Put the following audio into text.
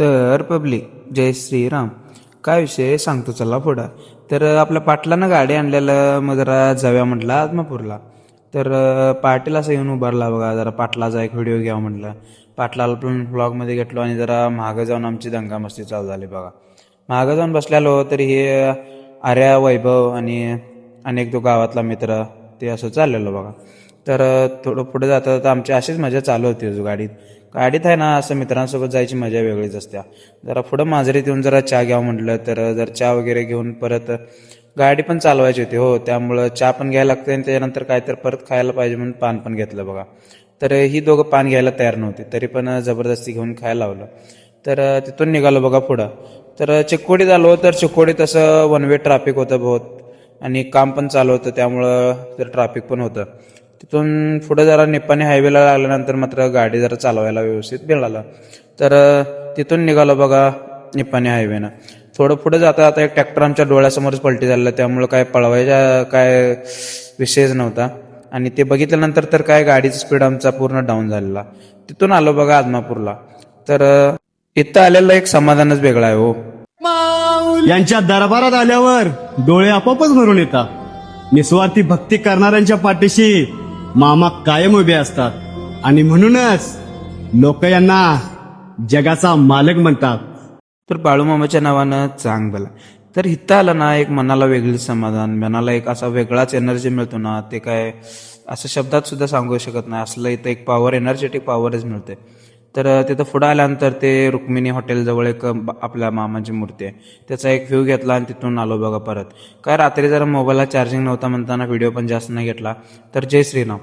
तर पब्लिक जय श्रीराम. काय विषय सांगतो चला पुढं. तर आपल्या पाटलानं गाडी आणलेलं मग जरा जाऊया म्हटलं आदमापूरला. तर पाटील असं येऊन उभारला बघा. जरा पाटलाचा एक व्हिडिओ घ्यावा म्हटलं. पाटलाला पण व्लॉगमध्ये घेतलो आणि जरा मागं जाऊन आमची दंगामस्ती चालू झाली बघा. मागं जाऊन बसलेलो तर हे आर्या, वैभव आणि अनेक तो गावातला मित्र ते असं चाललेलो बघा. तर थोडं पुढे जाता तर आमची अशीच मजा चालू होती गाडीत आहे ना. असं मित्रांसोबत जायची मजा वेगळीच असते. जरा पुढं मांजरीत येऊन जरा चहा घ्यावं म्हटलं तर जर चहा वगैरे घेऊन परत गाडी पण चालवायची होती हो. त्यामुळं चहा पण घ्यायला लागतं आणि त्याच्यानंतर काय तर परत खायला पाहिजे म्हणून पान पण घेतलं बघा. तर ही दोघं पान घ्यायला तयार नव्हती तरी पण जबरदस्ती घेऊन खायला लावलं. तर तिथून निघालो बघा पुढं. तर चिकोडीत आलो तर चिकोडीत असं वन वे ट्रॅफिक होतं बहुत आणि काम पण चालू होतं त्यामुळं तर ट्रॅफिक पण होतं. तिथून पुढं जरा निप्पाणी हायवेला लागल्यानंतर मात्र गाडी जरा चालवायला व्यवस्थित मिळालं. तर तिथून निघालो बघा निप्पाणी हायवेनं. थोडं पुढं जाता आता एक ट्रॅक्टर आमच्या डोळ्यासमोरच पलटी झालं. त्यामुळं काय पळवायचा काय विषयच नव्हता आणि ते बघितल्यानंतर तर काय गाडीचा स्पीड आमचा पूर्ण डाऊन झालेला. तिथून आलो बघा आदमापूरला. तर इथं आलेलं एक समाधानच वेगळं आहे हो. यांच्या दरबारात आल्यावर डोळे आपोआपच भरून येतात. निस्वार्थी भक्ती करणाऱ्यांच्या पाठीशी मामा कायम उभे असतात आणि म्हणूनच लोक यांना जगाचा मालक म्हणतात. तर बाळूमामाच्या नावानं चांग भला. तर इथं आलं ना एक मनाला वेगळी समाधान, मनाला एक असा वेगळाच एनर्जी मिळतो ना. ते काय असं शब्दात सुद्धा सांगू शकत नाही. असलं इथं एक पॉवर, एनर्जेटिक पॉवरच मिळते. तर तिथं पुढं आल्यानंतर ते रुक्मिणी हॉटेलजवळ एक आपल्या मामाची मूर्ती आहे. त्याचा एक व्ह्यू घेतला आणि तिथून आलो बघा परत. काय रात्री जरा मोबाईलला चार्जिंग नव्हता म्हणताना व्हिडिओ पण जास्त नाही घेतला. तर जय श्रीराम.